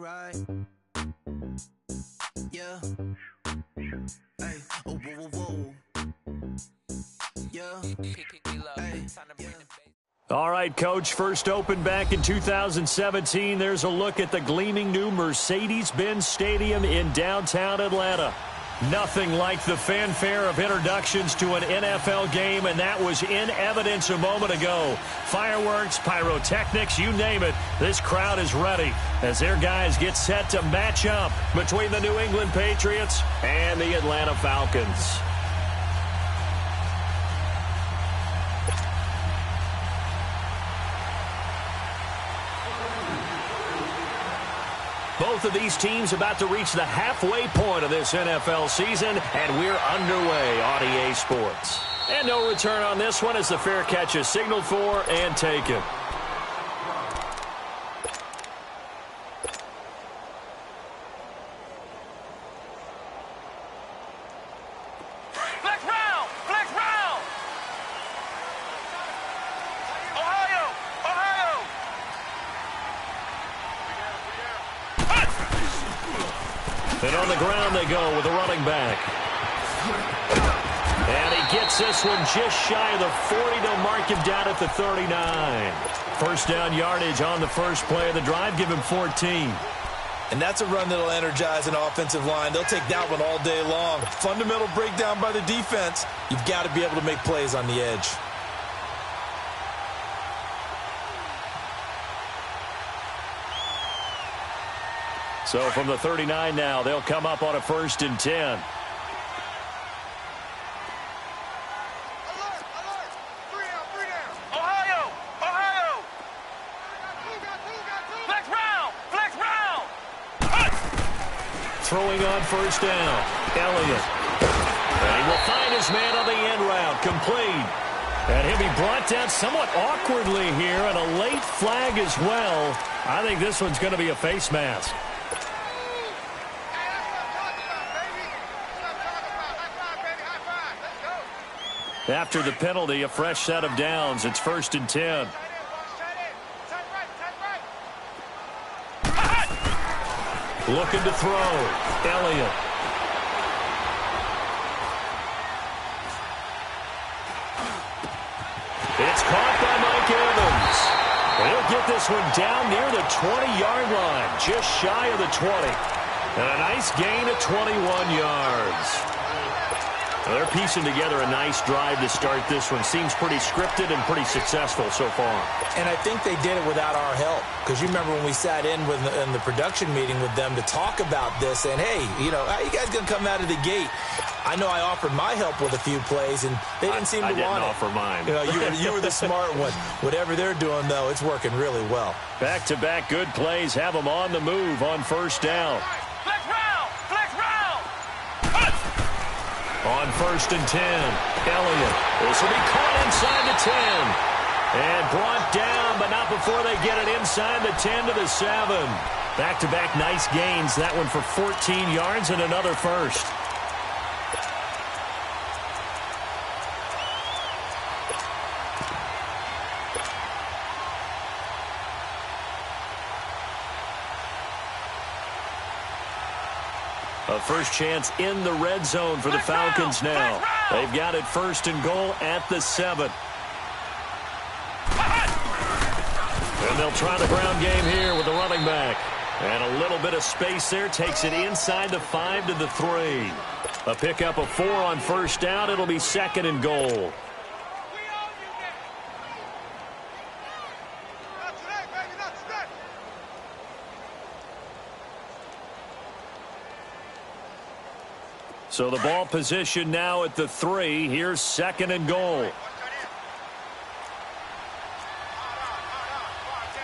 right. Yeah. Hey. Oh, whoa, whoa, whoa. Yeah. Hey. Yeah. All right, Coach, first opened back in 2017. There's a look at the gleaming new Mercedes-Benz Stadium in downtown Atlanta. Nothing like the fanfare of introductions to an NFL game, and that was in evidence a moment ago. Fireworks, pyrotechnics, you name it. This crowd is ready as their guys get set to match up between the New England Patriots and the Atlanta Falcons. Both of these teams about to reach the halfway point of this NFL season, and we're underway on EA Sports. And no return on this one as the fair catch is signaled for and taken. And on the ground they go with the running back. And he gets this one just shy of the 40 to mark him down at the 39. First down yardage on the first play of the drive. Give him 14. And that's a run that'll energize an offensive line. They'll take that one all day long. Fundamental breakdown by the defense. You've got to be able to make plays on the edge. So from the 39 now, they'll come up on a 1st and 10. Alert, alert. Three down. Ohio. Flex round. Throwing on first down. Elliott. And he will find his man on the end route. Complete. And he'll be brought down somewhat awkwardly here, and a late flag as well. I think this one's going to be a face mask. After the penalty, a fresh set of downs. It's 1st and 10. Looking to throw. Elliott. It's caught by Mike Evans. And he'll get this one down near the 20-yard line, just shy of the 20. And a nice gain of 21 yards. They're piecing together a nice drive to start this one. Seems pretty scripted and pretty successful so far. And I think they did it without our help. Because you remember when we sat in the production meeting with them to talk about this. And, hey, how you guys going to come out of the gate? I know I offered my help with a few plays, and they didn't seem to want it. I didn't offer mine. You were the smart one. Whatever they're doing, though, it's working really well. Back-to-back good plays have them on the move on first down. On 1st and 10, Elliott. This will be caught inside the 10. And brought down, but not before they get it inside the 10 to the 7. Back-to-back nice gains. That one for 14 yards and another first. A first chance in the red zone for the Falcons now. They've got it 1st and goal at the 7. And they'll try the ground game here with the running back. And a little bit of space there. Takes it inside the 5 to the 3. A pickup of 4 on first down. It'll be 2nd and goal. So the ball position now at the 3. Here's 2nd and goal.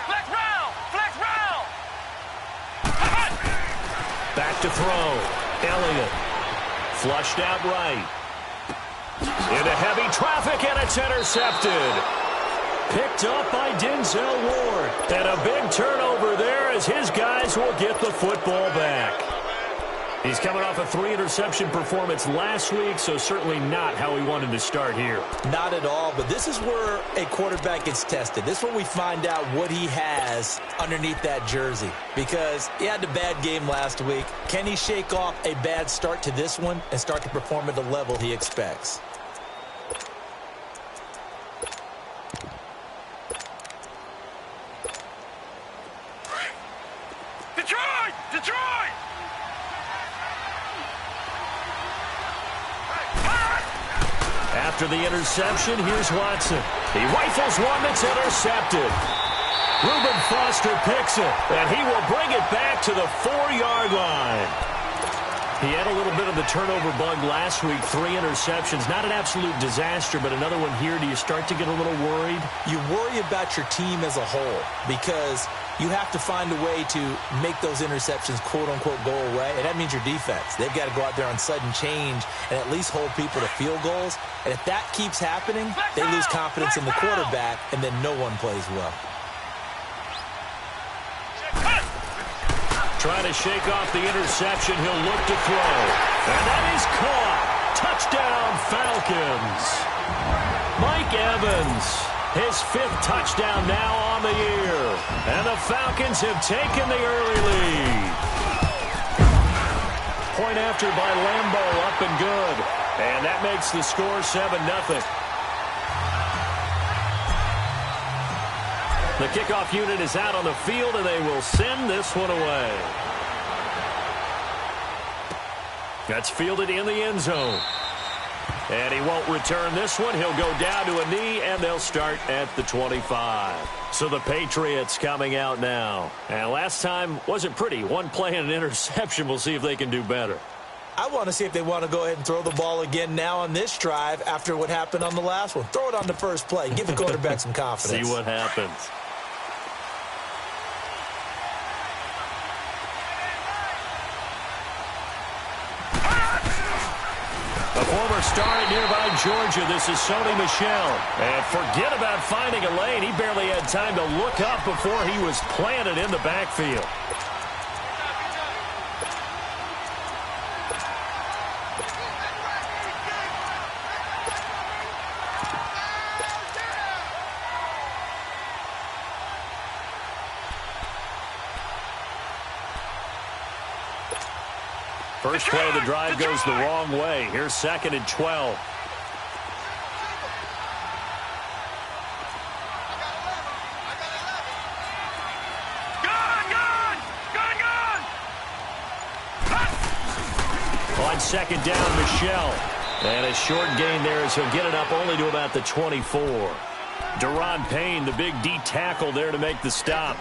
Flex round. Back to throw. Elliott. Flushed out right. Into heavy traffic, and it's intercepted. Picked up by Denzel Ward. And a big turnover there as his guys will get the football back. He's coming off a 3-interception performance last week, so certainly not how he wanted to start here. Not at all, but this is where a quarterback gets tested. This is where we find out what he has underneath that jersey, because he had a bad game last week. Can he shake off a bad start to this one and start to perform at the level he expects? Detroit! Detroit! After the interception, here's Watson. He rifles one that's intercepted. Reuben Foster picks it, and he will bring it back to the 4-yard line. He had a little bit of the turnover bug last week, 3 interceptions. Not an absolute disaster, but another one here. Do you start to get a little worried? You worry about your team as a whole because you have to find a way to make those interceptions, quote-unquote, go away, and that means your defense. They've got to go out there on sudden change and at least hold people to field goals. And if that keeps happening, they lose confidence in the quarterback, and then no one plays well. Trying to shake off the interception. He'll look to throw. And that is caught. Touchdown, Falcons. Mike Evans, his 5th touchdown now on the year. And the Falcons have taken the early lead. Point after by Lambeau, up and good. And that makes the score 7-0. The kickoff unit is out on the field, and they will send this one away. That's fielded in the end zone. And he won't return this one. He'll go down to a knee, and they'll start at the 25. So the Patriots coming out now. And last time wasn't pretty. One play and an interception. We'll see if they can do better. I want to see if they want to go ahead and throw the ball again now on this drive after what happened on the last one. Throw it on the first play. Give the quarterback some confidence. See what happens. A former star at nearby Georgia, this is Sony Michel. And forget about finding a lane. He barely had time to look up before he was planted in the backfield. First play of the drive goes the wrong way. Here's 2nd and 12. On 2nd down, Michel. And a short gain there as he'll get it up only to about the 24. Deron Payne, the big D tackle there to make the stop.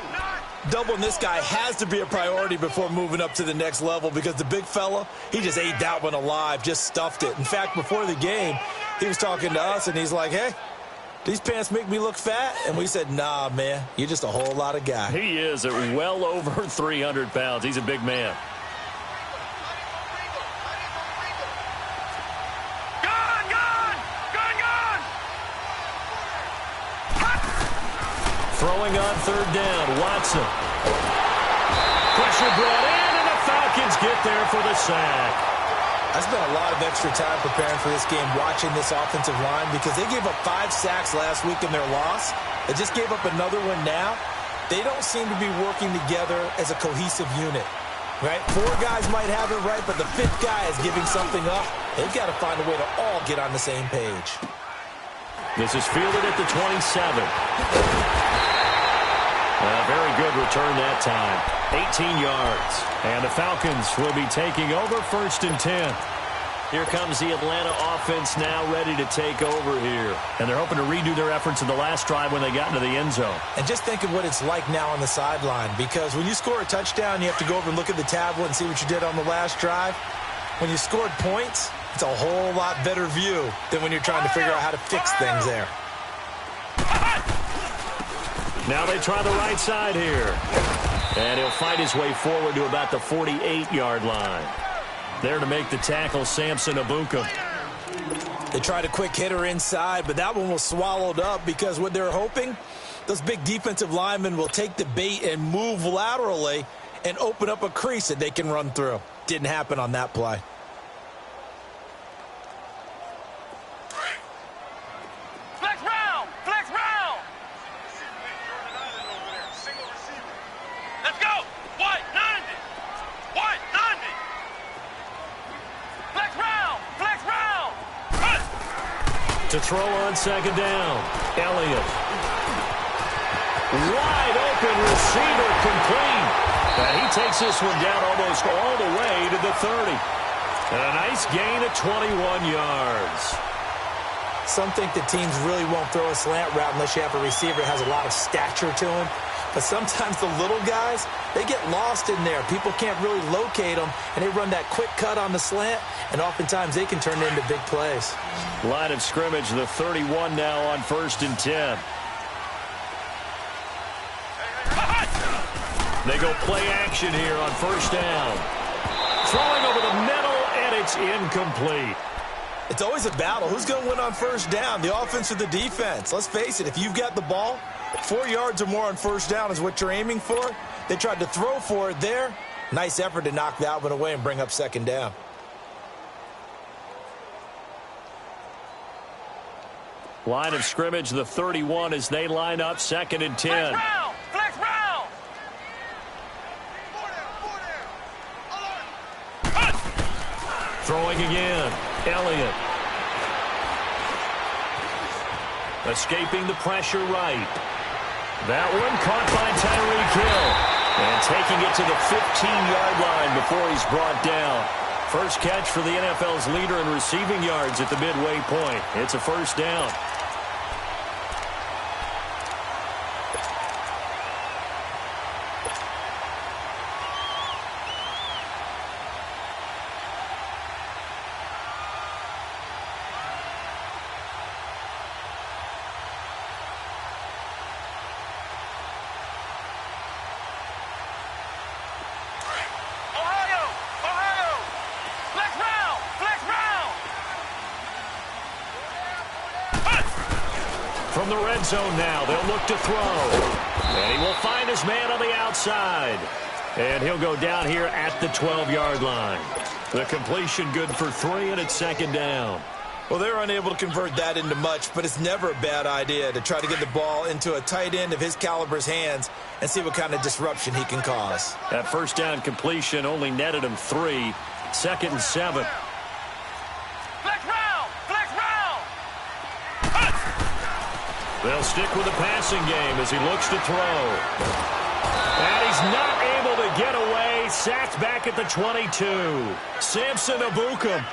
Doubling this guy has to be a priority before moving up to the next level because the big fella, he just ate that one alive, just stuffed it. In fact, before the game, he was talking to us, and he's like, hey, these pants make me look fat? And we said, nah, man, you're just a whole lot of guy. He is at well over 300 pounds. He's a big man. Throwing on 3rd down, Watson. Pressure brought in, and the Falcons get there for the sack. I spent a lot of extra time preparing for this game, watching this offensive line, because they gave up 5 sacks last week in their loss. They just gave up another one now. They don't seem to be working together as a cohesive unit, right? 4 guys might have it right, but the 5th guy is giving something up. They've got to find a way to all get on the same page. This is fielded at the 27. A very good return that time. 18 yards. And the Falcons will be taking over 1st and 10. Here comes the Atlanta offense now ready to take over here. And they're hoping to redo their efforts in the last drive when they got into the end zone. And just think of what it's like now on the sideline, because when you score a touchdown, you have to go over and look at the tablet and see what you did on the last drive. When you scored points, it's a whole lot better view than when you're trying to figure out how to fix things there. Now they try the right side here. And he'll fight his way forward to about the 48-yard line. There to make the tackle, Samson Ebukam. They tried a quick hitter inside, but that one was swallowed up because what they're hoping, those big defensive linemen will take the bait and move laterally and open up a crease that they can run through. Didn't happen on that play. Flex round! Flex round! Let's go! White, 90! White, 90! Flex round! Flex round! Cut! To throw on second down. Elliott. Wide open receiver complete. And he takes this one down almost all the way to the 30. And a nice gain of 21 yards. Some think that teams really won't throw a slant route unless you have a receiver that has a lot of stature to him. But sometimes the little guys, they get lost in there. People can't really locate them, and they run that quick cut on the slant, and oftentimes they can turn it into big plays. Line of scrimmage, the 31 now on 1st and 10. They go play action here on 1st down. Throwing over the middle, and it's incomplete. It's always a battle. Who's going to win on 1st down, the offense or the defense? Let's face it, if you've got the ball, 4 yards or more on 1st down is what you're aiming for. They tried to throw for it there. Nice effort to knock that one away and bring up 2nd down. Line of scrimmage, the 31 as they line up 2nd and 10. Flex round! Flex round! Throwing again. Elliott. Escaping the pressure right. That one caught by Tyreek Hill. And taking it to the 15-yard line before he's brought down. First catch for the NFL's leader in receiving yards at the midway point. It's a 1st down. From the red zone now, they'll look to throw. And he will find his man on the outside. And he'll go down here at the 12-yard line. The completion good for 3, and it's 2nd down. Well, they're unable to convert that into much, but it's never a bad idea to try to get the ball into a tight end of his caliber's hands and see what kind of disruption he can cause. That 1st down completion only netted him 3. 2nd and 7. They'll stick with the passing game as he looks to throw. And he's not able to get away. Sacked back at the 22. Samson Ebukam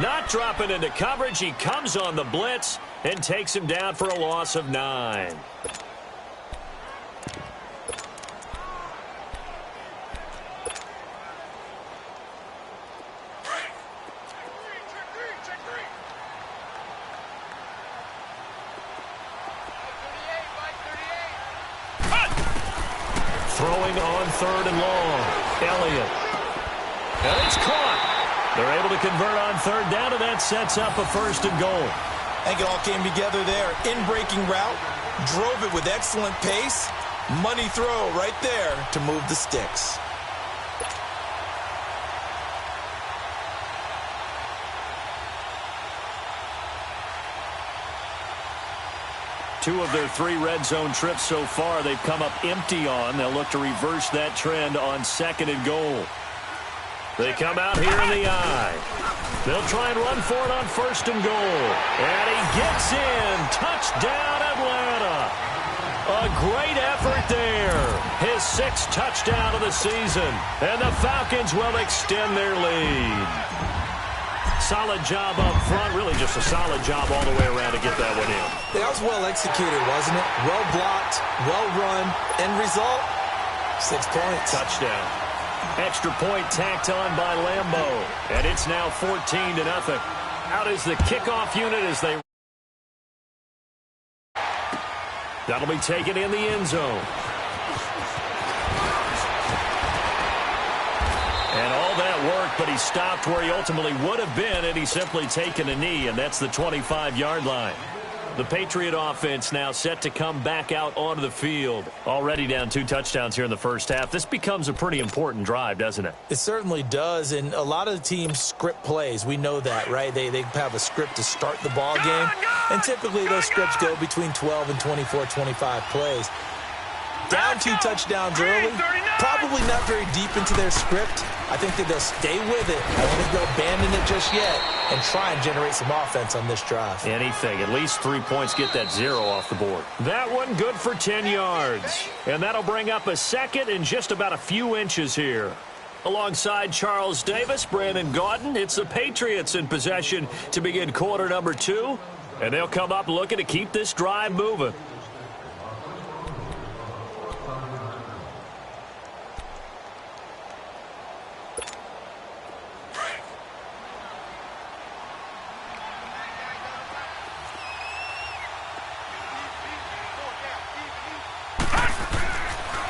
not dropping into coverage. He comes on the blitz and takes him down for a loss of 9. Throwing on 3rd and long. Elliott. And it's caught. They're able to convert on 3rd down, and that sets up a 1st and goal. I think it all came together there. In-breaking route. Drove it with excellent pace. Money throw right there to move the sticks. Two of their 3 red zone trips so far they've come up empty on. They'll look to reverse that trend on 2nd and goal. They come out here in the eye. They'll try and run for it on 1st and goal. And he gets in. Touchdown, Atlanta. A great effort there. His 6th touchdown of the season. And the Falcons will extend their lead. Solid job up front. Really just a solid job all the way around to get that one in. That was well executed, wasn't it? Well blocked, well run. End result, 6 points. Touchdown. Extra point tacked on by Lambeau. And it's now 14-0. Out is the kickoff unit as they... That'll be taken in the end zone. And all that worked, but he stopped where he ultimately would have been, and he's simply taken a knee, and that's the 25-yard line. The Patriot offense now set to come back out onto the field. Already down 2 touchdowns here in the first half. This becomes a pretty important drive, doesn't it? It certainly does, and a lot of the teams script plays. We know that, right? They have a script to start the ball game, and typically those scripts go between 12 and 24, 25 plays. Down 2 touchdowns early, probably not very deep into their script. I think that they'll stay with it. I don't think they'll abandon it just yet and try and generate some offense on this drive. Anything. At least 3 points, get that 0 off the board. That one good for 10 yards. And that'll bring up a second and just about a few inches here. Alongside Charles Davis, Brandon Gaudin, it's the Patriots in possession to begin quarter number 2. And they'll come up looking to keep this drive moving.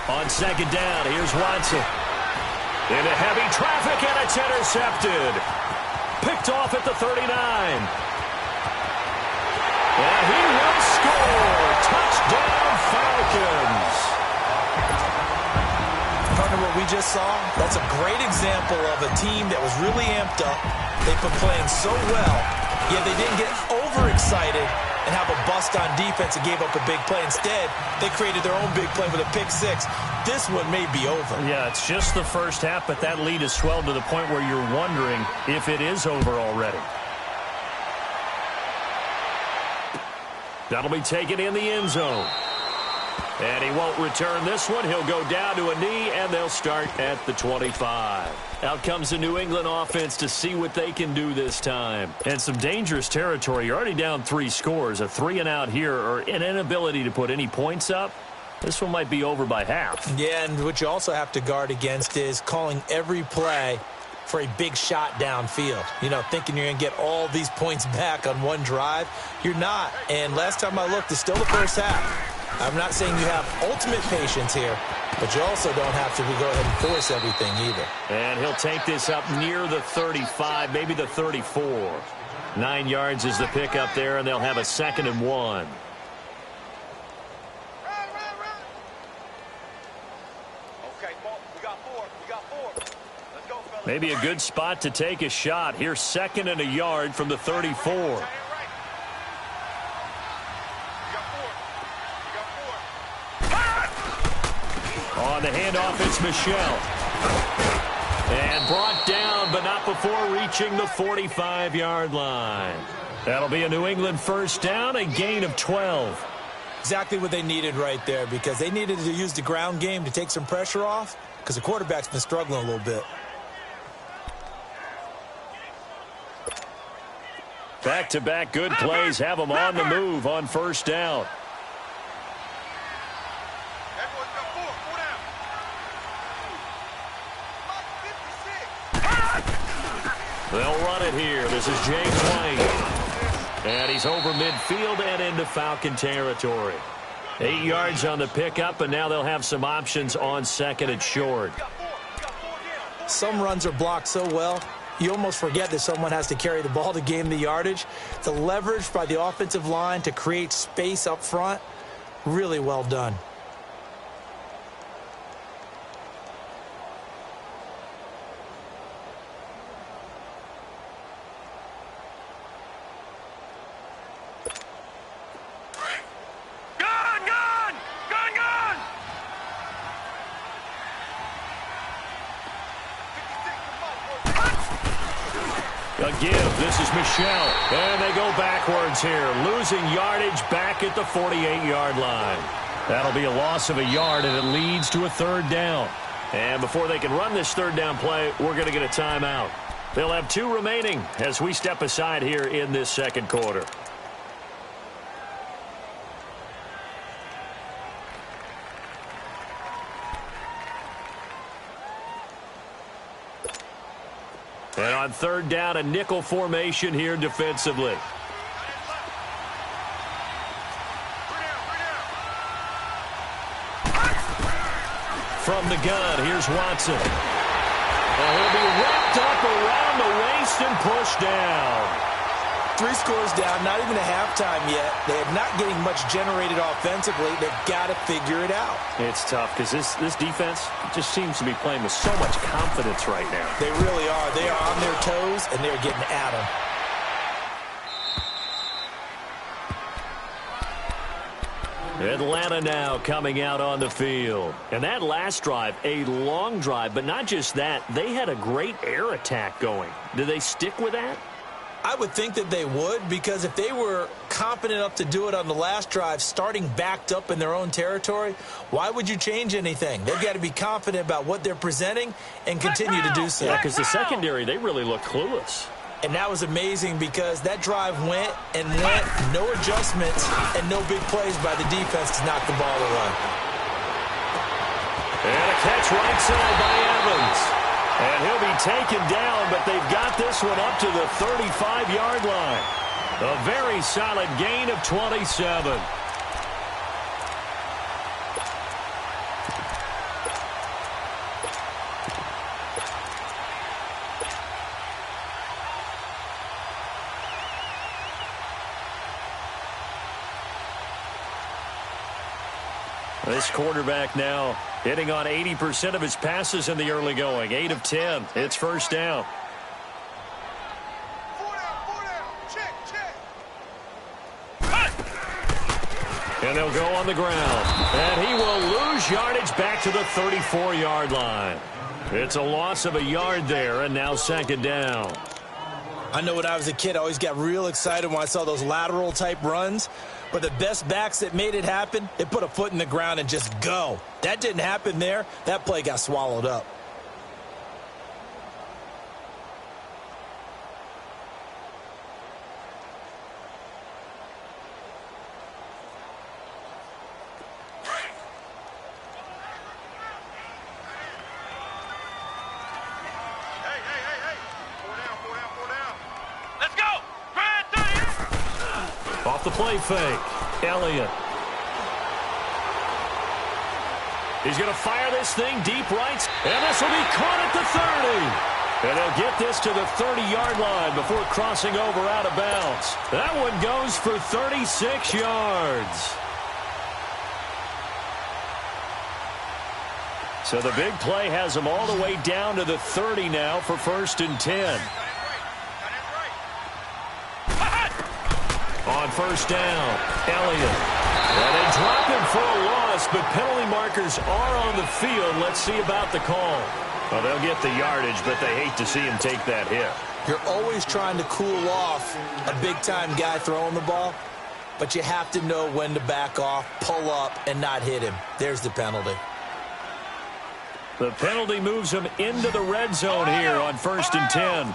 On second down, here's Watson. Into heavy traffic, and it's intercepted. Picked off at the 39. And he will score. Touchdown, Falcons. Partner, what we just saw, that's a great example of a team that was really amped up. They've been playing so well, yet they didn't get overexcited and have a bust on defense and gave up a big play. Instead, they created their own big play with a pick 6. This one may be over. Yeah, it's just the first half, but that lead has swelled to the point where you're wondering if it is over already. That'll be taken in the end zone. And he won't return this one. He'll go down to a knee, and they'll start at the 25. Out comes the New England offense to see what they can do this time. And some dangerous territory. You're already down 3 scores. A 3-and-out here, or an inability to put any points up. This one might be over by half. Yeah, and what you also have to guard against is calling every play for a big shot downfield. You know, thinking you're going to get all these points back on one drive. You're not. And last time I looked, it's still the first half. I'm not saying you have ultimate patience here, but you also don't have to go ahead and force everything either. And he'll take this up near the 35, maybe the 34. 9 yards is the pickup there, and they'll have a 2nd and 1. Okay, we got 4. We got 4. Let's go, fellas. Maybe a good spot to take a shot. Here's 2nd and a yard from the 34. On the handoff, it's Michel. And brought down, but not before reaching the 45-yard line. That'll be a New England first down, a gain of 12. Exactly what they needed right there, because they needed to use the ground game to take some pressure off, because the quarterback's been struggling a little bit. Back-to-back good plays have them on the move on first down. They'll run it here. This is James White. And he's over midfield and into Falcon territory. 8 yards on the pickup, and now they'll have some options on 2nd and short. Some runs are blocked so well, you almost forget that someone has to carry the ball to gain the yardage. The leverage by the offensive line to create space up front, really well done. A give. This is Michel. And they go backwards here. Losing yardage back at the 48-yard line. That'll be a loss of a yard, and it leads to a 3rd down. And before they can run this 3rd down play, we're going to get a timeout. They'll have 2 remaining as we step aside here in this 2nd quarter. And on 3rd down, a nickel formation here defensively. From the gun, here's Watson. And he'll be wrapped up around the waist and pushed down. 3 scores down, not even a halftime yet. They're not getting much generated offensively. They've got to figure it out. It's tough because this defense just seems to be playing with so much confidence right now. They really are. They are on their toes, and they're getting at them. Atlanta now coming out on the field. And that last drive, a long drive, but not just that, they had a great air attack going. Do they stick with that? I would think that they would, because if they were confident enough to do it on the last drive, starting backed up in their own territory, why would you change anything? They've got to be confident about what they're presenting and continue to do so. Yeah, because the secondary, they really look clueless. And that was amazing because that drive went and went, no adjustments and no big plays by the defense to knock the ball away. And a catch right side by Evans. And he'll be taken down, but they've got this one up to the 35-yard line. A very solid gain of 27. This quarterback now hitting on 80% of his passes in the early going. 8 of 10. It's first down. 4 down. Check. And they'll go on the ground. And he will lose yardage back to the 34-yard line. It's a loss of a yard there, and now second down. I know when I was a kid, I always got real excited when I saw those lateral-type runs. But the best backs that made it happen, they put a foot in the ground and just go. That didn't happen there. That play got swallowed up. Hey. 4 down. Let's go. Grind 30. Off the play fake. Elliott. He's going to fire this thing deep right. And this will be caught at the 30. And they'll get this to the 30-yard line before crossing over out of bounds. That one goes for 36 yards. So the big play has them all the way down to the 30 now for first and 10. On first down, Elliott. And they drop him for a loss, but penalty markers are on the field. Let's see about the call. Well, they'll get the yardage, but they hate to see him take that hit. You're always trying to cool off a big-time guy throwing the ball, but you have to know when to back off, pull up, and not hit him. There's the penalty. The penalty moves him into the red zone here on first and 10.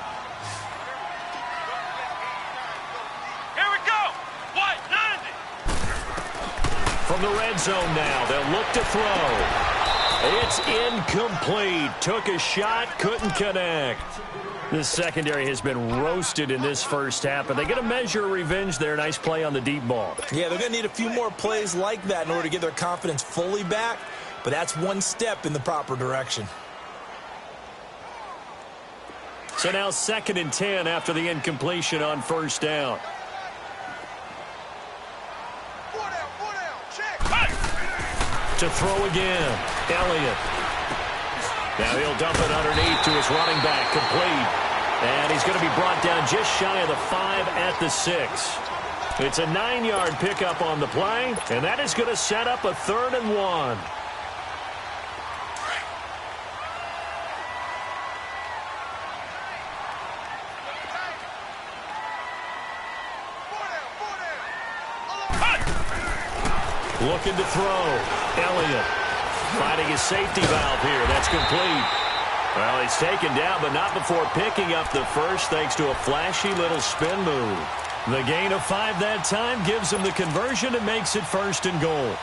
From the red zone now, they'll look to throw. It's incomplete. Took a shot, couldn't connect. This secondary has been roasted in this first half, but they get a measure of revenge there. Nice play on the deep ball. Yeah, they're going to need a few more plays like that in order to get their confidence fully back, but that's one step in the proper direction. So now second and 10 after the incompletion on first down. 4 down. Check. To throw again, Elliott. Now he'll dump it underneath to his running back, complete. And he's going to be brought down just shy of the 5 at the 6. It's a 9-yard pickup on the play, and that is going to set up a 3rd and 1. Looking to throw. Elliott finding his safety valve here. That's complete. Well, he's taken down, but not before picking up the first thanks to a flashy little spin move. The gain of 5 that time gives him the conversion and makes it 1st and goal.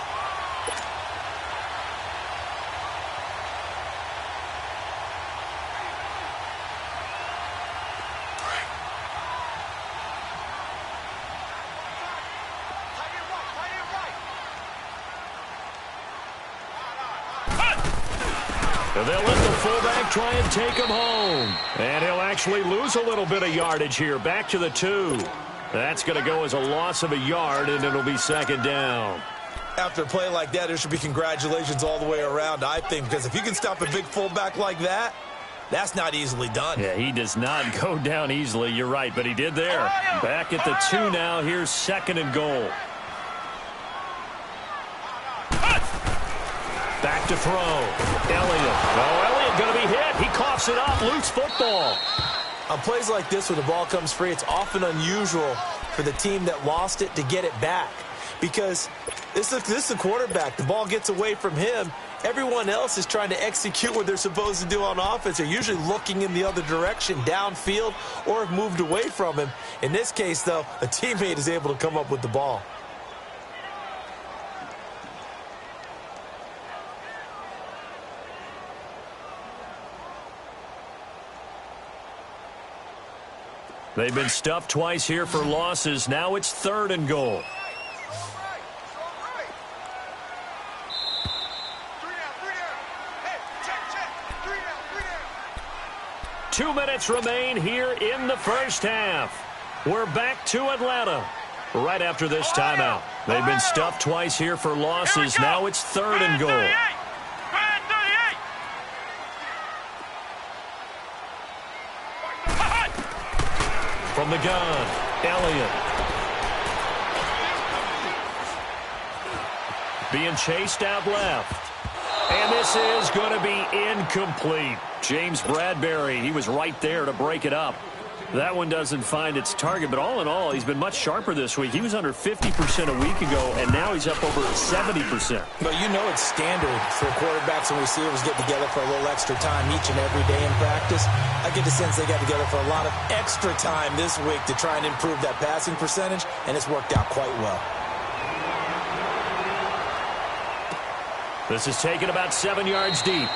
They'll let the fullback try and take him home. And he'll actually lose a little bit of yardage here. Back to the 2. That's going to go as a loss of a yard, and it'll be second down. After a play like that, there should be congratulations all the way around, I think, because if you can stop a big fullback like that, that's not easily done. Yeah, he does not go down easily. You're right, but he did there. Back at the 2 now. Here's second and goal. Back to throw. Elliott. Oh, Elliott going to be hit. He coughs it up. Loose football. On plays like this, when the ball comes free, it's often unusual for the team that lost it to get it back. Because this is the quarterback. The ball gets away from him. Everyone else is trying to execute what they're supposed to do on offense. They're usually looking in the other direction, downfield, or have moved away from him. In this case, though, a teammate is able to come up with the ball. They've been stuffed twice here for losses. Now it's third and goal. 2 minutes remain here in the first half. We're back to Atlanta right after this timeout. They've been stuffed twice here for losses. Now it's third and goal. From the gun, Elliott. Being chased out left. And this is going to be incomplete. James Bradbury, he was right there to break it up. That one doesn't find its target, but all in all, he's been much sharper this week. He was under 50% a week ago, and now he's up over 70%. But you know it's standard for quarterbacks and receivers get together for a little extra time each and every day in practice. I get the sense they got together for a lot of extra time this week to try and improve that passing percentage, and it's worked out quite well. This is taken about 7 yards deep.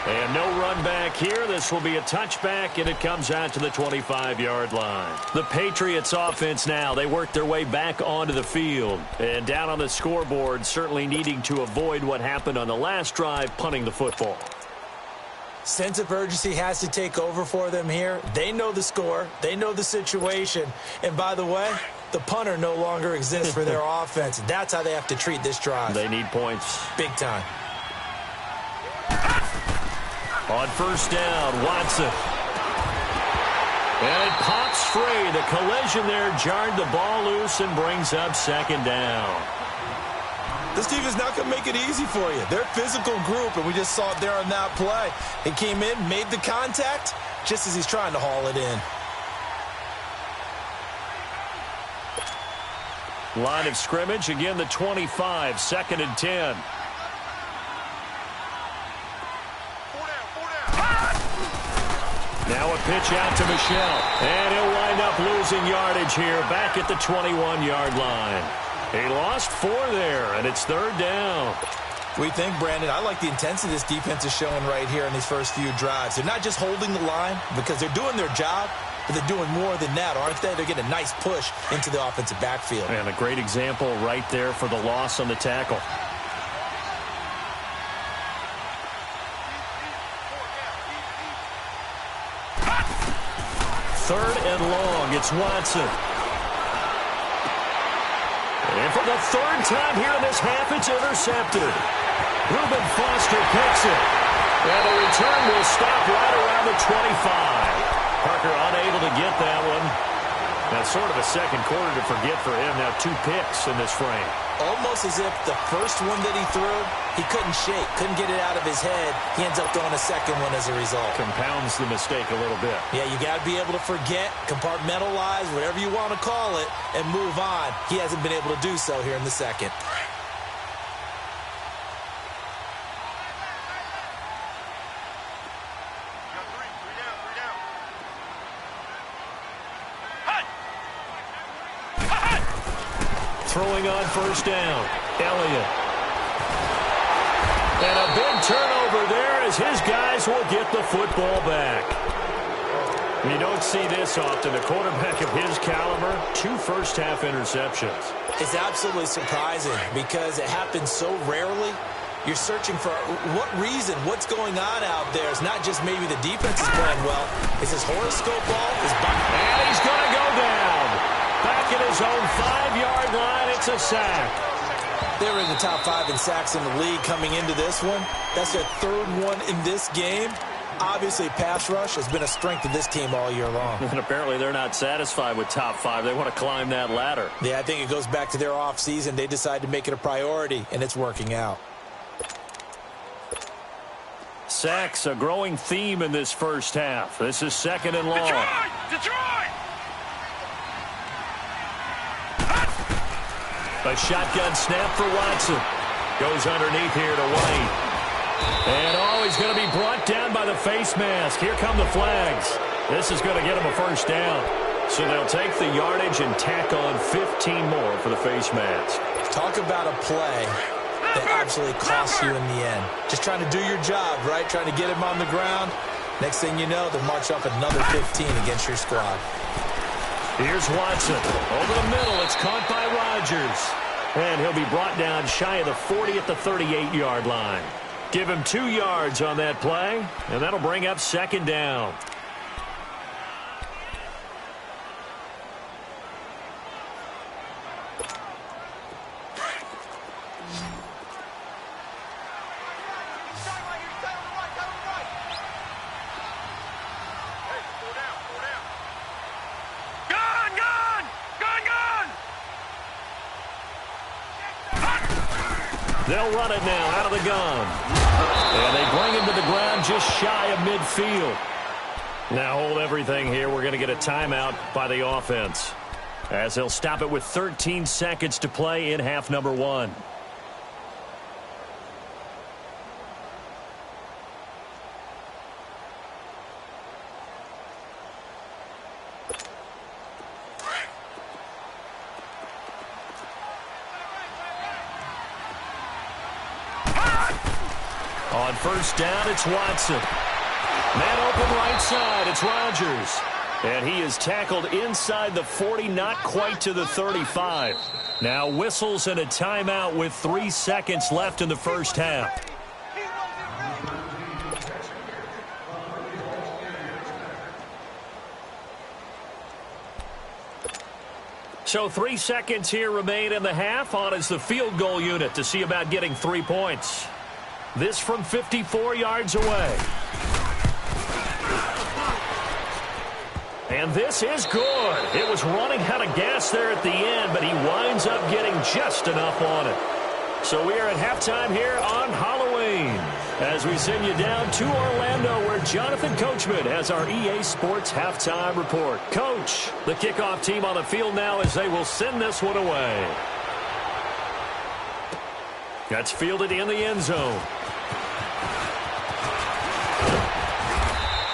And no run back here. This will be a touchback, and it comes out to the 25-yard line. The Patriots offense now, they work their way back onto the field. And down on the scoreboard, certainly needing to avoid what happened on the last drive, punting the football. Sense of urgency has to take over for them here. They know the score. They know the situation. And by the way, the punter no longer exists for their offense. That's how they have to treat this drive. They need points. Big time. On first down, Watson. And it pops free. The collision there jarred the ball loose and brings up second down. This team is not going to make it easy for you. They're a physical group, and we just saw it there on that play. He came in, made the contact, just as he's trying to haul it in. Line of scrimmage, again the 25, second and 10. Now a pitch out to Michel. And he'll wind up losing yardage here back at the 21-yard line. He lost 4 there, and it's third down. We think, Brandon, I like the intensity this defense is showing right here in these first few drives. They're not just holding the line because they're doing their job, but they're doing more than that, aren't they? They're getting a nice push into the offensive backfield. And a great example right there for the loss on the tackle. Third and long, it's Watson. And for the third time here in this half, it's intercepted. Reuben Foster picks it. And the return will stop right around the 25. Parker unable to get that one. That's sort of a second quarter to forget for him. Now 2 picks in this frame. Almost as if the first one that he threw, he couldn't shake, couldn't get it out of his head. He ends up throwing a second one as a result. Compounds the mistake a little bit. Yeah, you got to be able to forget, compartmentalize, whatever you want to call it, and move on. He hasn't been able to do so here in the second. Throwing on first down, Elliott. And a big turnover there as his guys will get the football back. You don't see this often. A quarterback of his caliber, 2 first-half interceptions. It's absolutely surprising because it happens so rarely. You're searching for what reason, what's going on out there. It's not just maybe the defense is playing well. It's his horoscope ball. And he's going to go down. Back his own 5-yard line. It's a sack. They were in the top 5 in sacks in the league coming into this one. That's their 3rd one in this game. Obviously, pass rush has been a strength of this team all year long. And apparently they're not satisfied with top 5. They want to climb that ladder. Yeah, I think it goes back to their offseason. They decided to make it a priority, and it's working out. Sacks, a growing theme in this first half. This is 2nd and long. Detroit! A shotgun snap for Watson. Goes underneath here to White. And he's going to be brought down by the face mask. Here come the flags. This is going to get him a first down. So they'll take the yardage and tack on 15 more for the face mask. Talk about a play that absolutely costs you in the end. Just trying to do your job, right? Trying to get him on the ground. Next thing you know, they'll march up another 15 against your squad. Here's Watson. Over the middle, it's caught by Rodgers. And he'll be brought down shy of the 40 at the 38-yard line. Give him 2 yards on that play, and that'll bring up 2nd down. They'll run it now out of the gun. And they bring him to the ground just shy of midfield. Now hold everything here. We're going to get a timeout by the offense, as they'll stop it with 13 seconds to play in half number 1. On first down, it's Watson. Man open right side, it's Rodgers. And he is tackled inside the 40, not quite to the 35. Now whistles and a timeout with 3 seconds left in the first half. So 3 seconds here remain in the half. On is the field goal unit to see about getting 3 points. This from 54 yards away. And this is good. It was running out of gas there at the end, but he winds up getting just enough on it. So we are at halftime here on Halloween, as we send you down to Orlando, where Jonathan Coachman has our EA Sports halftime report. Coach, the kickoff team on the field now as they will send this one away. That's fielded in the end zone.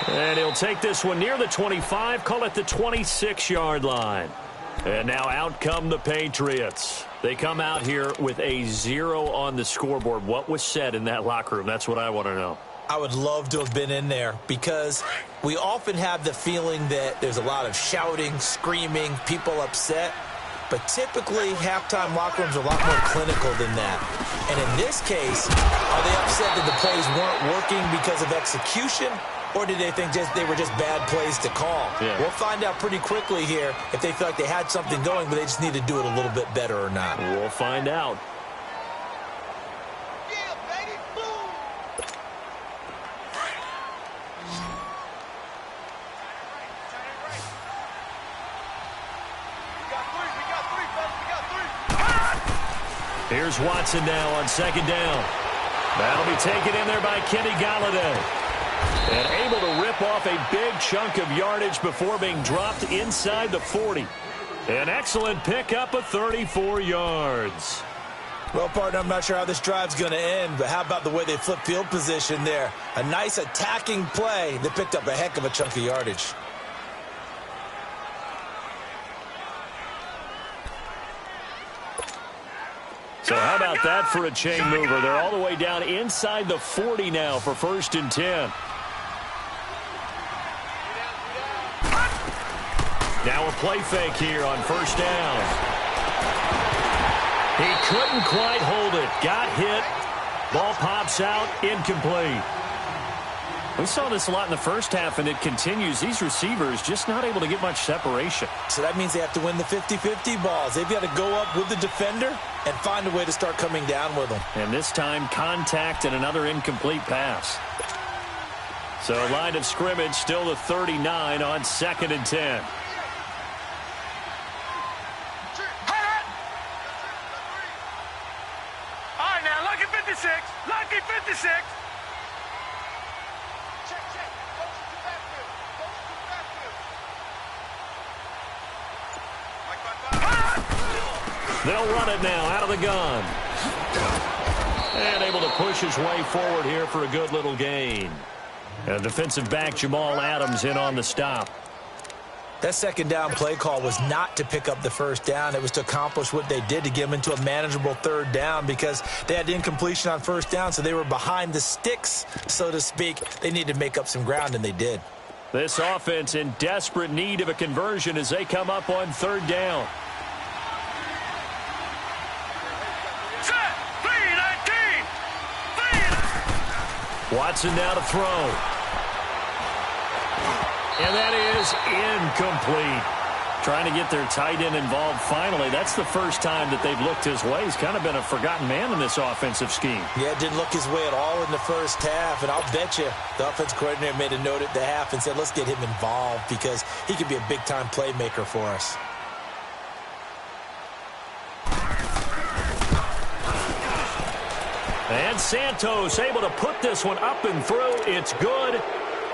And he'll take this one near the 25, call it the 26-yard line. And now out come the Patriots. They come out here with a 0 on the scoreboard. What was said in that locker room? That's what I want to know. I would love to have been in there, because we often have the feeling that there's a lot of shouting, screaming, people upset. But typically, halftime locker rooms are a lot more clinical than that. And in this case, are they upset that the plays weren't working because of execution? Or did they think they were just bad plays to call? Yeah. We'll find out pretty quickly here if they feel like they had something going, but they just need to do it a little bit better or not. We'll find out. Yeah, baby, boom! Here's Watson now on second down. That'll be taken in there by Kenny Galladay. And able to rip off a big chunk of yardage before being dropped inside the 40. An excellent pickup of 34 yards. Well, partner, I'm not sure how this drive's going to end, but how about the way they flip field position there? A nice attacking play that picked up a heck of a chunk of yardage. So how about that for a chain mover? They're all the way down inside the 40 now for 1st and 10. Now a play fake here on 1st down. He couldn't quite hold it. Got hit. Ball pops out. Incomplete. We saw this a lot in the first half, and it continues. These receivers just not able to get much separation. So that means they have to win the 50-50 balls. They've got to go up with the defender and find a way to start coming down with them. And this time, contact and another incomplete pass. So line of scrimmage still the 39 on 2nd and 10. All right, now, lucky 56. Lucky 56. They'll run it now out of the gun. And able to push his way forward here for a good little gain. And defensive back Jamal Adams in on the stop. That second down play call was not to pick up the first down. It was to accomplish what they did to get them into a manageable third down because they had incompletion on first down, so they were behind the sticks, so to speak. They needed to make up some ground, and they did. This offense in desperate need of a conversion as they come up on third down. Watson now to throw. And that is incomplete. Trying to get their tight end involved finally. That's the first time that they've looked his way. He's kind of been a forgotten man in this offensive scheme. Yeah, didn't look his way at all in the first half. And I'll bet you the offense coordinator made a note at the half and said, let's get him involved because he could be a big-time playmaker for us. And Santos able to put this one up and through. It's good.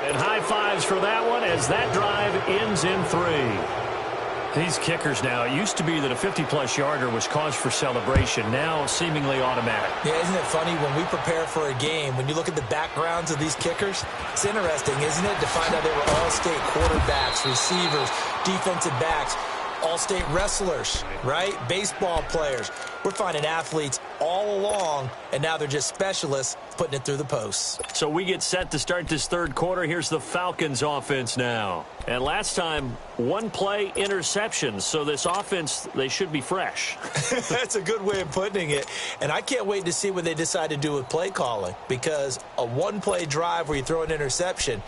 And high fives for that one as that drive ends in 3. These kickers now, it used to be that a 50-plus yarder was cause for celebration. Now seemingly automatic. Yeah, isn't it funny when we prepare for a game, when you look at the backgrounds of these kickers, it's interesting, isn't it, to find out they were all-state quarterbacks, receivers, defensive backs, all-state wrestlers, right? Baseball players. We're finding athletes all along, and now they're just specialists putting it through the posts. So we get set to start this third quarter. Here's the Falcons offense now. And last time, one play interception. So this offense, they should be fresh. That's a good way of putting it. And I can't wait to see what they decide to do with play calling, because a one-play drive where you throw an interception,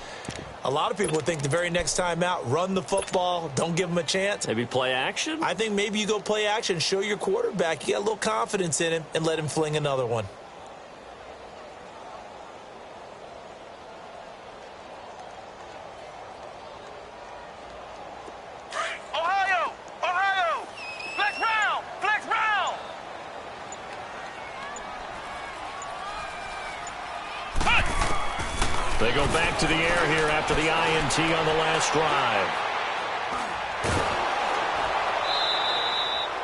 a lot of people would think the very next time out, run the football, don't give them a chance. Maybe play action? I think maybe you go play action, show your quarterback you got a little confidence in him, and let him fling another one. Ohio! Ohio! Flex round! Flex round! They go back to the air here after the INT on the last drive.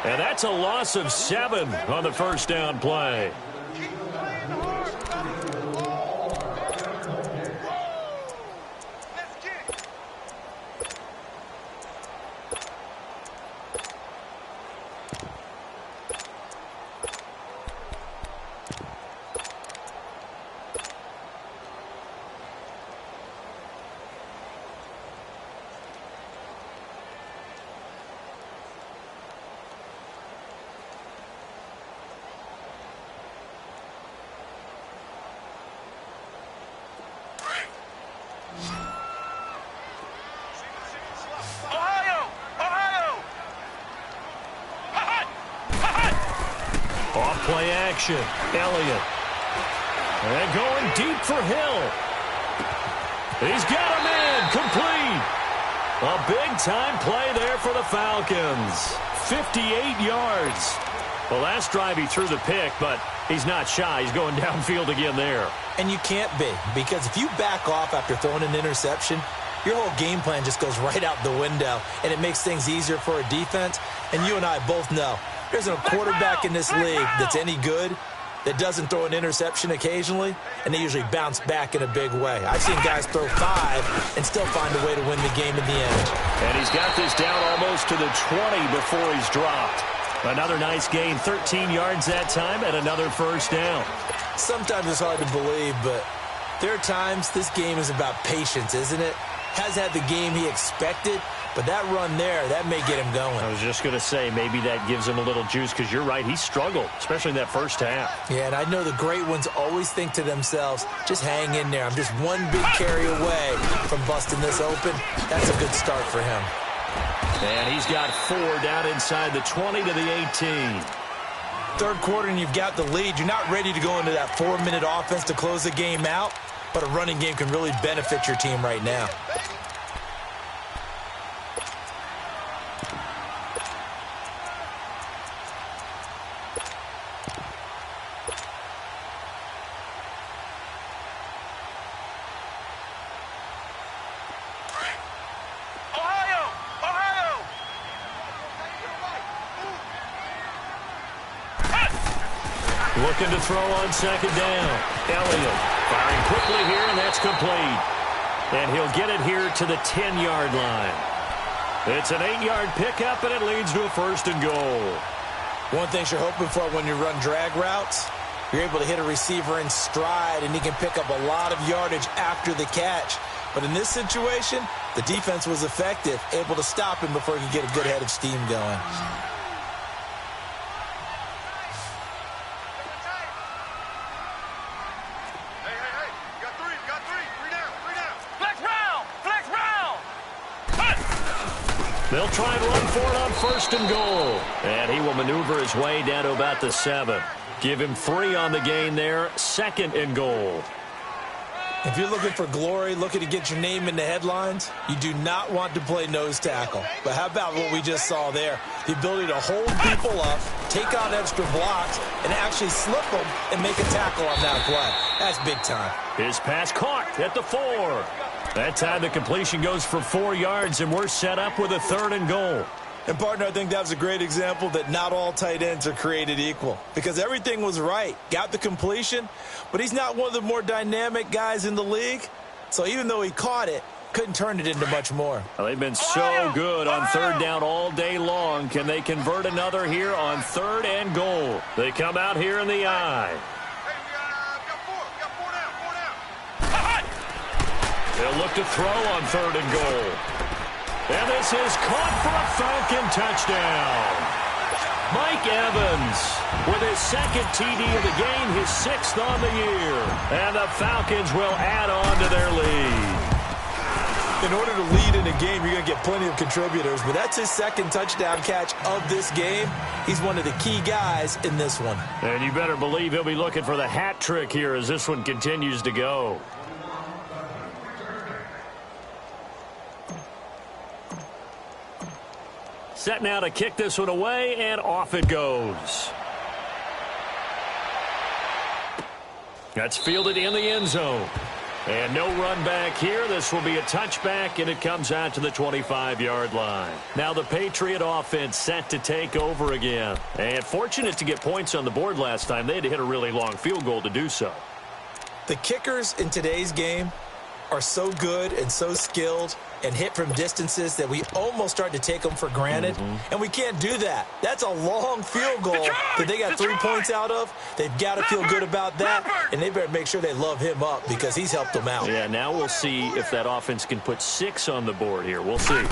And that's a loss of 7 on the first down play. Play action. Elliott. And going deep for Hill. He's got a man. Complete. A big-time play there for the Falcons. 58 yards. The last drive he threw the pick, but he's not shy. He's going downfield again there. And you can't be, because if you back off after throwing an interception, your whole game plan just goes right out the window, and it makes things easier for a defense. And you and I both know there's a quarterback in this league that's any good that doesn't throw an interception occasionally, and they usually bounce back in a big way. I've seen guys throw 5 and still find a way to win the game in the end. And he's got this down almost to the 20 before he's dropped. Another nice gain, 13 yards that time, and another first down. Sometimes it's hard to believe, but there are times this game is about patience, isn't it? Has had the game he expected, But that run there, that may get him going. I was just going to say, maybe that gives him a little juice, because you're right, he struggled, especially in that first half. Yeah, and I know the great ones always think to themselves, just hang in there. I'm just one big carry away from busting this open. That's a good start for him. And he's got 4 down inside the 20 to the 18. Third quarter and you've got the lead. You're not ready to go into that 4-minute offense to close the game out, but a running game can really benefit your team right now. Looking to throw on second down. Elliott firing quickly here, and that's complete. And he'll get it here to the 10-yard line. It's an 8-yard pickup, and it leads to a 1st and goal. One thing you're hoping for when you run drag routes, you're able to hit a receiver in stride, and he can pick up a lot of yardage after the catch. But in this situation, the defense was effective, able to stop him before he could get a good head of steam going. They'll try and run for it on 1st and goal. And he will maneuver his way down to about the 7. Give him 3 on the gain there. 2nd and goal. If you're looking for glory, looking to get your name in the headlines, you do not want to play nose tackle. But how about what we just saw there? The ability to hold people up, take on extra blocks, and actually slip them and make a tackle on that play. That's big time. His pass caught at the 4. That time the completion goes for 4 yards, and we're set up with a 3rd and goal. And, partner, I think that was a great example that not all tight ends are created equal, because everything was right. Got the completion, but he's not one of the more dynamic guys in the league. So even though he caught it, couldn't turn it into much more. Well, they've been so good on 3rd down all day long. Can they convert another here on 3rd and goal? They come out here in the eye. They'll look to throw on 3rd and goal. And this is caught for a Falcon touchdown. Mike Evans with his 2nd TD of the game, his 6th on the year. And the Falcons will add on to their lead. In order to lead in a game, you're going to get plenty of contributors, but that's his 2nd touchdown catch of this game. He's one of the key guys in this one. And you better believe he'll be looking for the hat trick here as this one continues to go. Set now to kick this one away, and off it goes. That's fielded in the end zone. And no run back here. This will be a touchback, and it comes out to the 25-yard line. Now the Patriot offense set to take over again. And fortunate to get points on the board last time. They had to hit a really long field goal to do so. The kickers in today's game are so good and so skilled and hit from distances that we almost start to take them for granted. And we can't do that. That's a long field goal that they got 3 points out of. They've got to feel good about that, and they better make sure they love him up because he's helped them out. Yeah, now we'll see if that offense can put 6 on the board here. We'll see.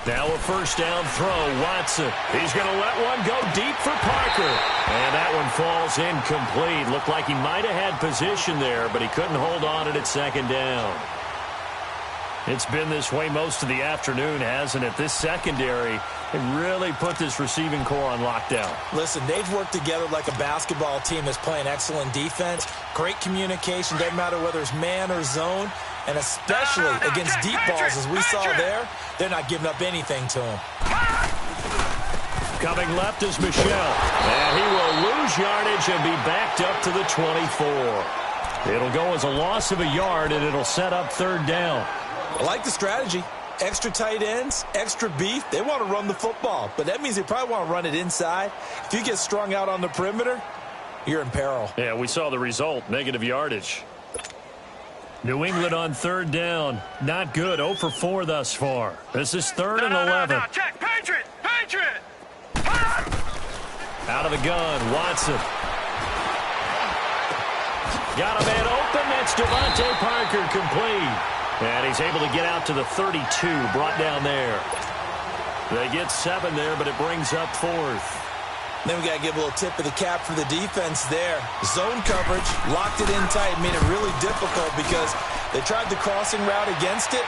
Now a 1st down throw. Watson. He's going to let one go deep for Parker. And that one falls incomplete. Looked like he might have had position there, but he couldn't hold on at 2nd down. It's been this way most of the afternoon, hasn't it? This secondary, they really put this receiving core on lockdown. Listen, they've worked together like a basketball team that's playing excellent defense. Great communication, doesn't matter whether it's man or zone. And especially against deep balls, as we saw there, they're not giving up anything to him. Coming left is Michel. And he will lose yardage and be backed up to the 24. It'll go as a loss of a yard, and it'll set up 3rd down. I like the strategy. Extra tight ends, extra beef. They want to run the football, but that means they probably want to run it inside. If you get strung out on the perimeter, you're in peril. Yeah, we saw the result, negative yardage. New England on 3rd down. Not good, 0 for 4 thus far. This is 3rd and 11. Check, Patriot! Patriot! Out of the gun, Watson. Got a man open. That's Devontae Parker complete. And he's able to get out to the 32, brought down there. They get 7 there, but it brings up 4th. Then we got to give a little tip of the cap for the defense there. Zone coverage, locked it in tight, made it really difficult because they tried the crossing route against it,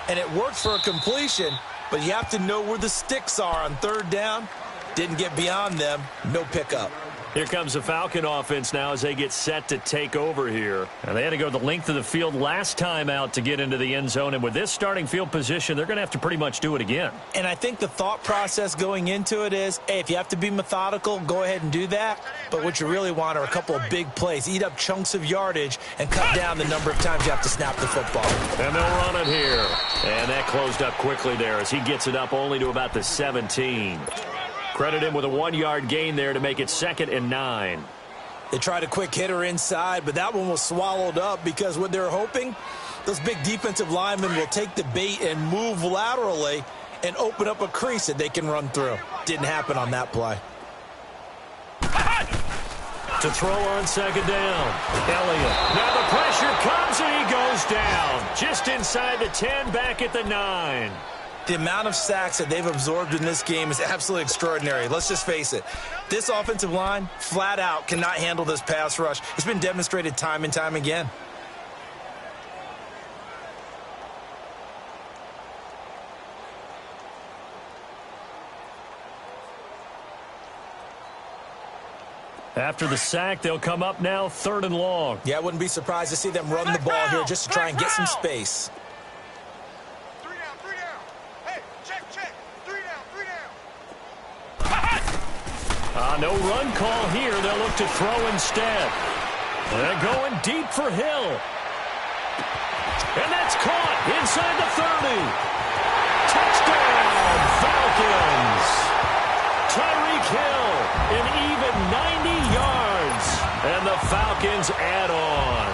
and it worked for a completion, but you have to know where the sticks are on 3rd down. Didn't get beyond them, no pickup. Here comes the Falcon offense now as they get set to take over here. And they had to go the length of the field last time out to get into the end zone. And with this starting field position, they're going to have to pretty much do it again. And I think the thought process going into it is, hey, if you have to be methodical, go ahead and do that. But what you really want are a couple of big plays. Eat up chunks of yardage and cut down the number of times you have to snap the football. And they'll run it here. And that closed up quickly there as he gets it up only to about the 17. Credit him with a 1-yard gain there to make it 2nd and 9. They tried a quick hitter inside, but that one was swallowed up because what they're hoping, those big defensive linemen will take the bait and move laterally and open up a crease that they can run through. Didn't happen on that play. To throw on 2nd down. Elliott. Now the pressure comes and he goes down. Just inside the 10, back at the 9. The amount of sacks that they've absorbed in this game is absolutely extraordinary. Let's just face it. This offensive line, flat out, cannot handle this pass rush. It's been demonstrated time and time again. After the sack, they'll come up now 3rd and long. Yeah, I wouldn't be surprised to see them run the ball here just to try and get some space. No run call here. They'll look to throw instead. They're going deep for Hill. And that's caught inside the 30. Touchdown, Falcons. Tyreek Hill, an even 90 yards. And the Falcons add on.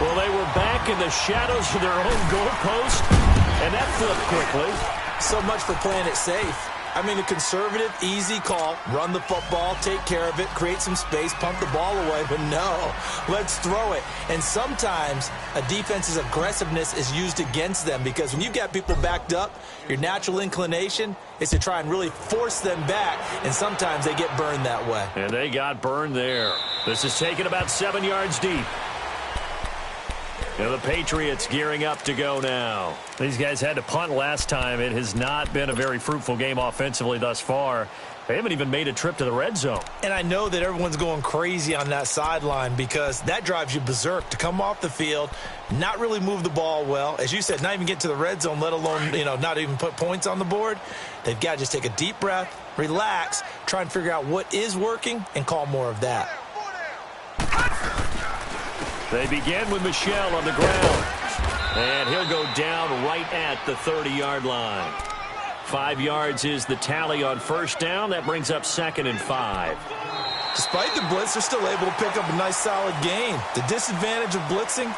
Well, they were back in the shadows of their own goalpost, and that flipped quickly. So much for playing it safe. I mean, a conservative, easy call, run the football, take care of it, create some space, pump the ball away, but no, let's throw it. And sometimes a defense's aggressiveness is used against them because when you've got people backed up, your natural inclination is to try and really force them back, and sometimes they get burned that way. And they got burned there. This is taken about 7 yards deep. And the Patriots gearing up to go now. These guys had to punt last time. It has not been a very fruitful game offensively thus far. They haven't even made a trip to the red zone. And I know that everyone's going crazy on that sideline because that drives you berserk to come off the field, not really move the ball well. As you said, not even get to the red zone, let alone, not even put points on the board. They've got to just take a deep breath, relax, try and figure out what is working, and call more of that. They begin with Michel on the ground. And he'll go down right at the 30-yard line. 5 yards is the tally on 1st down. That brings up 2nd and 5. Despite the blitz, they're still able to pick up a nice solid gain. The disadvantage of blitzing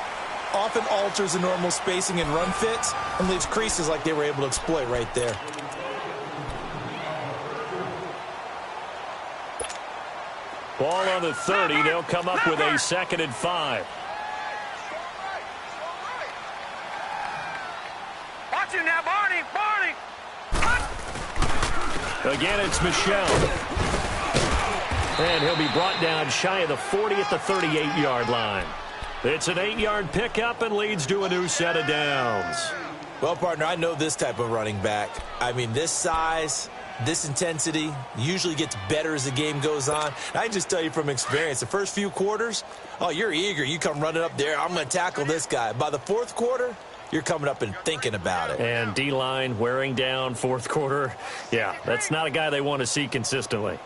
often alters the normal spacing and run fits and leaves creases like they were able to exploit right there. Ball on the 30. They'll come up with a 2nd and 5. Watch it now, Barney! Again, it's Michel. And he'll be brought down shy of the 40 at the 38-yard line. It's an 8-yard pickup and leads to a new set of downs. Well, partner, I know this type of running back. I mean, this size, this intensity usually gets better as the game goes on. And I can just tell you from experience, the first few quarters, oh, you're eager. You come running up there, I'm going to tackle this guy. By the 4th quarter, you're coming up and thinking about it. And D-line wearing down 4th quarter. Yeah, that's not a guy they want to see consistently.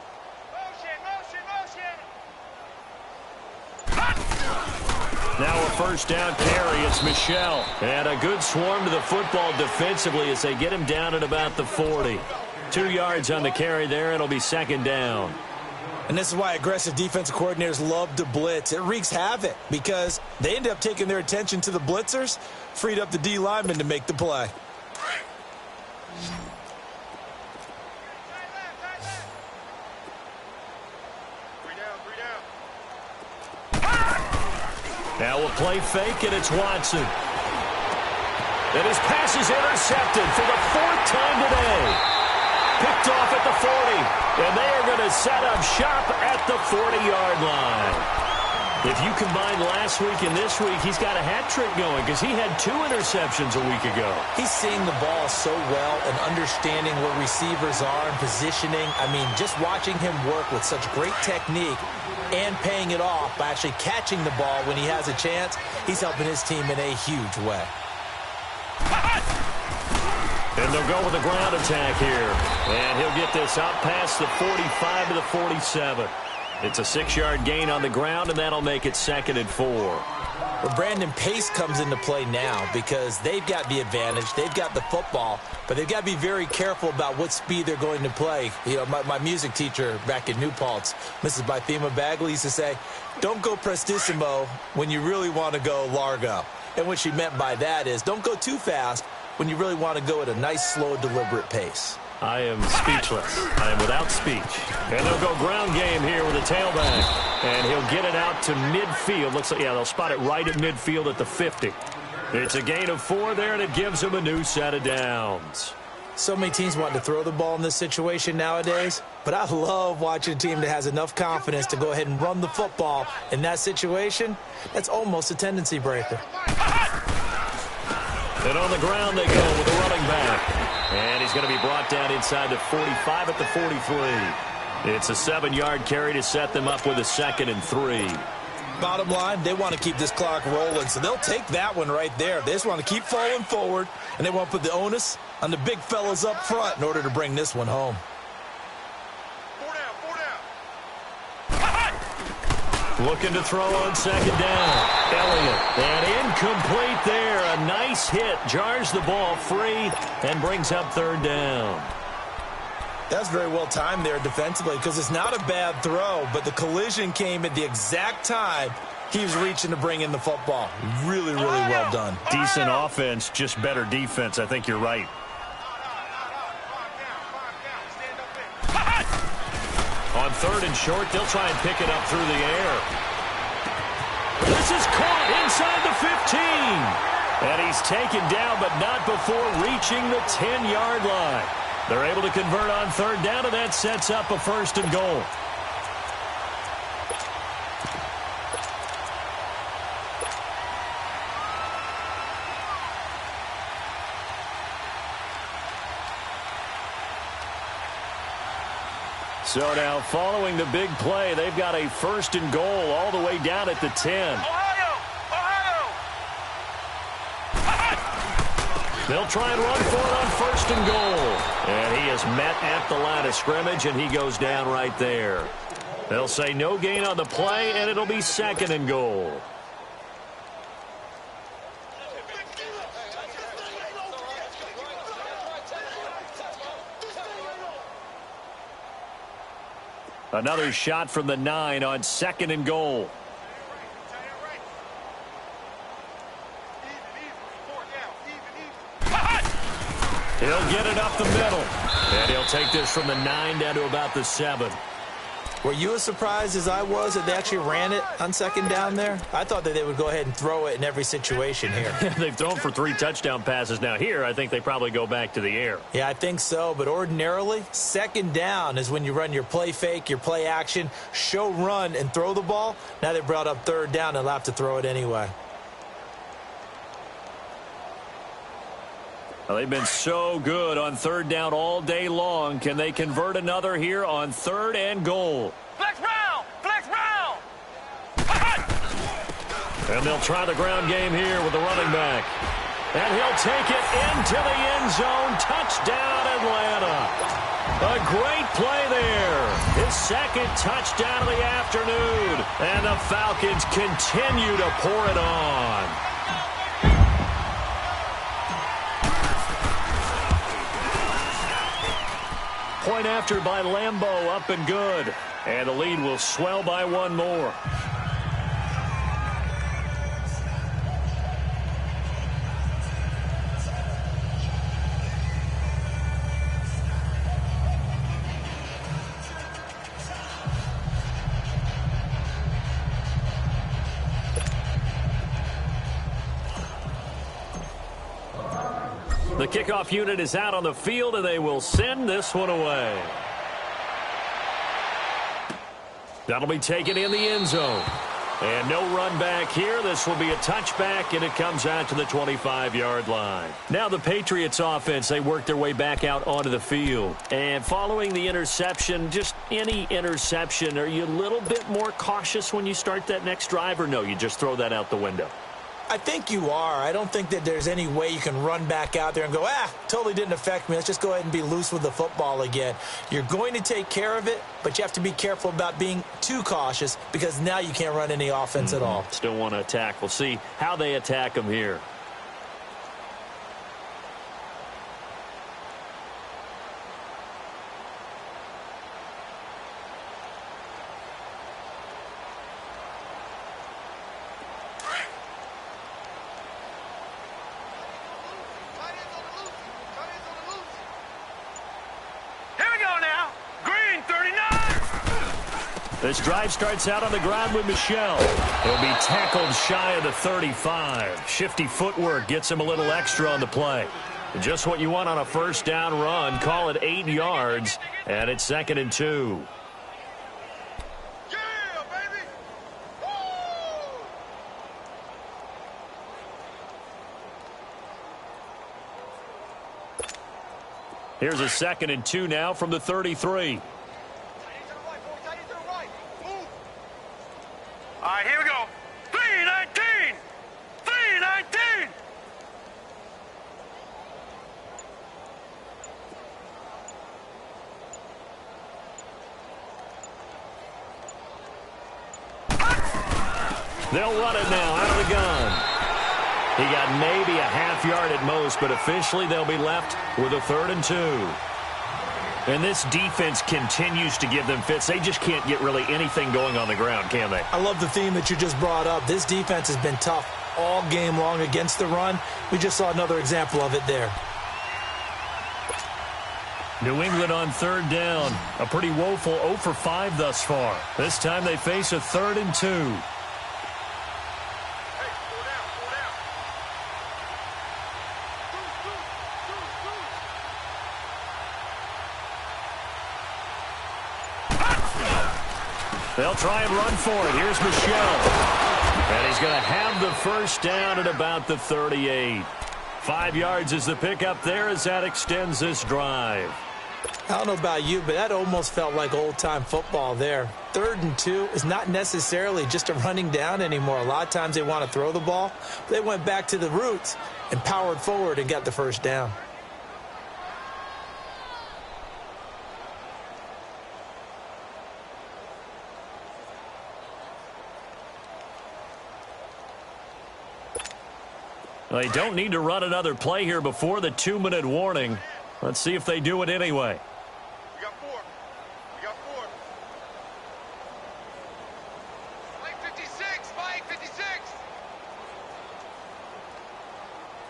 Now a 1st down carry. It's Michel. And a good swarm to the football defensively as they get him down at about the 40. 2 yards on the carry there. It'll be 2nd down. And this is why aggressive defensive coordinators love to blitz. It wreaks havoc because they end up taking their attention to the blitzers, freed up the D lineman to make the play. Now we'll play fake, and it's Watson. And his pass is intercepted for the 4th time today. Picked off at the 40. And they are going to set up shop at the 40-yard line. If you combine last week and this week, he's got a hat trick going because he had 2 interceptions a week ago. He's seeing the ball so well and understanding where receivers are and positioning. I mean, just watching him work with such great technique and paying it off by actually catching the ball when he has a chance, he's helping his team in a huge way. And they'll go with a ground attack here. And he'll get this up past the 45 to the 47. It's a 6-yard gain on the ground, and that'll make it 2nd and 4. Well, Brandon, pace comes into play now because they've got the advantage. They've got the football, but they've got to be very careful about what speed they're going to play. You know, my music teacher back in New Paltz, Mrs. Bythema Bagley, used to say, don't go prestissimo when you really want to go largo. And what she meant by that is don't go too fast when you really want to go at a nice, slow, deliberate pace. I am speechless. I am without speech. And they'll go ground game here with a tailback. And he'll get it out to midfield. Looks like, yeah, they'll spot it right at midfield at the 50. It's a gain of 4 there, and it gives them a new set of downs. So many teams want to throw the ball in this situation nowadays, but I love watching a team that has enough confidence to go ahead and run the football. In that situation, that's almost a tendency breaker. And on the ground they go with the running back. And he's going to be brought down inside the 45 at the 43. It's a 7-yard carry to set them up with a 2nd and 3. Bottom line, they want to keep this clock rolling, so they'll take that one right there. They just want to keep falling forward, and they want to put the onus on the big fellas up front in order to bring this one home. 4 down. Looking to throw on 2nd down. Elliott. And incomplete there. A nice hit. Jars the ball free and brings up 3rd down. That's very well timed there defensively because it's not a bad throw, but the collision came at the exact time he was reaching to bring in the football. Really, really well done. Decent offense, just better defense. I think you're right. On 3rd and short, they'll try and pick it up through the air. This is caught inside the 15. And he's taken down, but not before reaching the 10-yard line. They're able to convert on 3rd down, and that sets up a 1st and goal. So now following the big play, they've got a 1st and goal all the way down at the 10. They'll try and run for it on 1st and goal. And he is met at the line of scrimmage, and he goes down right there. They'll say no gain on the play, and it'll be 2nd and goal. Another shot from the 9 on 2nd and goal. He'll get it up the middle. And he'll take this from the 9 down to about the 7. Were you as surprised as I was that they actually ran it on 2nd down there? I thought that they would go ahead and throw it in every situation here. They've thrown for 3 touchdown passes. Now here, I think they probably go back to the air. Yeah, I think so. But ordinarily, 2nd down is when you run your play fake, your play action, show run, and throw the ball. Now they brought up 3rd down and they'll have to throw it anyway. Well, they've been so good on 3rd down all day long. Can they convert another here on 3rd and goal? Flex round! Flex round! And they'll try the ground game here with the running back. And he'll take it into the end zone. Touchdown, Atlanta. A great play there. His 2nd touchdown of the afternoon. And the Falcons continue to pour it on. Point after by Lambeau, up and good. And the lead will swell by 1 more. The kickoff unit is out on the field, and they will send this one away. That'll be taken in the end zone. And no run back here. This will be a touchback, and it comes out to the 25-yard line. Now the Patriots offense, they work their way back out onto the field. And following the interception, just any interception, are you a little bit more cautious when you start that next drive, or no, you just throw that out the window? I think you are. I don't think that there's any way you can run back out there and go, totally didn't affect me. Let's just go ahead and be loose with the football again. You're going to take care of it, but you have to be careful about being too cautious because now you can't run any offense at all. Still want to attack. We'll see how they attack them here. This drive starts out on the ground with Michel. He'll be tackled shy of the 35. Shifty footwork gets him a little extra on the play. Just what you want on a first down run. Call it 8 yards, and it's 2nd and 2. Yeah, baby! Woo! Here's a 2nd and 2 now from the 33. All right, here we go. 319! 319! They'll run it now out of the gun. He got maybe a half yard at most, but officially they'll be left with a 3rd and 2. And this defense continues to give them fits. They just can't get really anything going on the ground, can they? I love the theme that you just brought up. This defense has been tough all game long against the run. We just saw another example of it there. New England on 3rd down. A pretty woeful 0 for 5 thus far. This time they face a 3rd and 2. They'll try and run for it. Here's Michel. And he's going to have the first down at about the 38. 5 yards is the pickup there as that extends this drive. I don't know about you, but that almost felt like old-time football there. 3rd and 2 is not necessarily just a running down anymore. A lot of times they want to throw the ball. They went back to the roots and powered forward and got the first down. They don't need to run another play here before the 2-minute warning. Let's see if they do it anyway. We got 4. We got 4. Mike 56. Mike 56.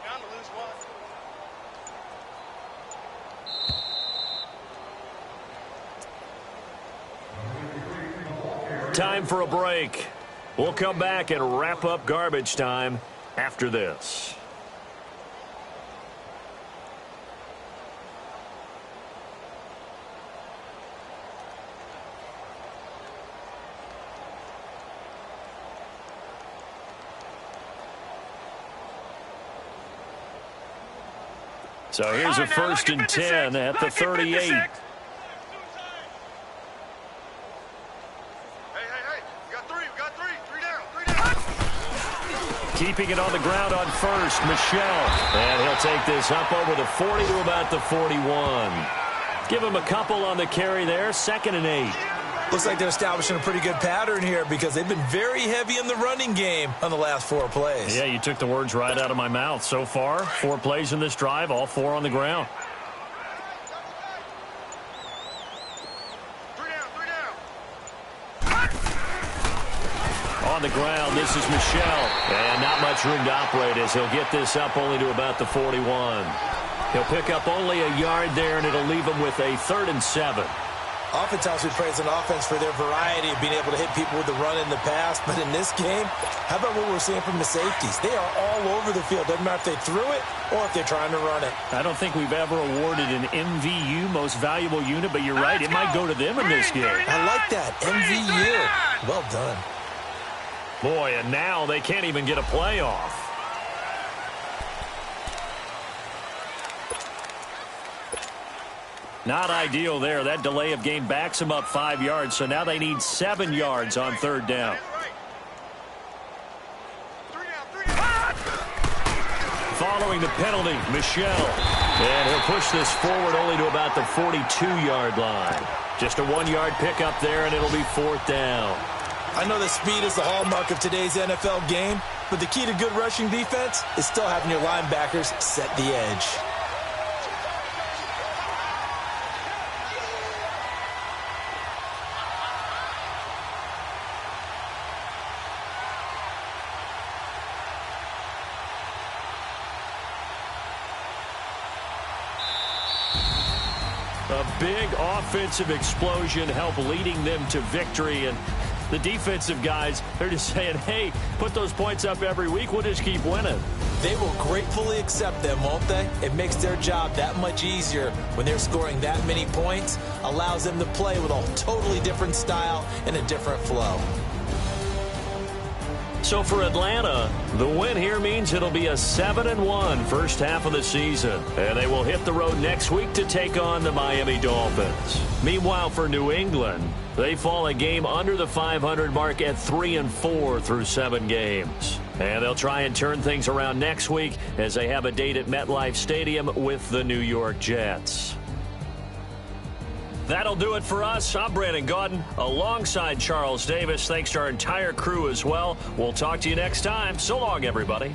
Down to lose 1. Time for a break. We'll come back and wrap up garbage time after this. So here's a 1st and 10 at the 38. Keeping it on the ground on 1st, Michel. And he'll take this up over the 40 to about the 41. Give him a couple on the carry there. 2nd and 8. Looks like they're establishing a pretty good pattern here because they've been very heavy in the running game on the last 4 plays. Yeah, you took the words right out of my mouth. So far, 4 plays in this drive, all 4 on the ground. On the ground, this is Michel. And not much room to operate as he'll get this up only to about the 41. He'll pick up only a yard there, and it'll leave him with a 3rd and 7. Oftentimes we praise an offense for their variety of being able to hit people with the run in the pass. But in this game, how about what we're seeing from the safeties? They are all over the field. Doesn't matter if they threw it or if they're trying to run it. I don't think we've ever awarded an MVU, most valuable unit, but you're right. It might go to them in this game. I like that. MVU. Well done. Boy, and now they can't even get a play off. Not ideal there. That delay of game backs them up 5 yards, so now they need 7 yards on third down. Following the penalty, Michelle. And he'll push this forward only to about the 42-yard line. Just a 1-yard pickup there, and it'll be fourth down. I know that speed is the hallmark of today's NFL game, but the key to good rushing defense is still having your linebackers set the edge. A big offensive explosion helped leading them to victory, and the defensive guys, they're just saying, hey, put those points up every week, we'll just keep winning. They will gratefully accept them, won't they? It makes their job that much easier when they're scoring that many points, allows them to play with a totally different style and a different flow. So for Atlanta, the win here means it'll be a 7-1 first half of the season. And they will hit the road next week to take on the Miami Dolphins. Meanwhile, for New England, they fall a game under the 500 mark at 3-4 through 7 games. And they'll try and turn things around next week as they have a date at MetLife Stadium with the New York Jets. That'll do it for us. I'm Brandon Gaudin alongside Charles Davis. Thanks to our entire crew as well. We'll talk to you next time. So long, everybody.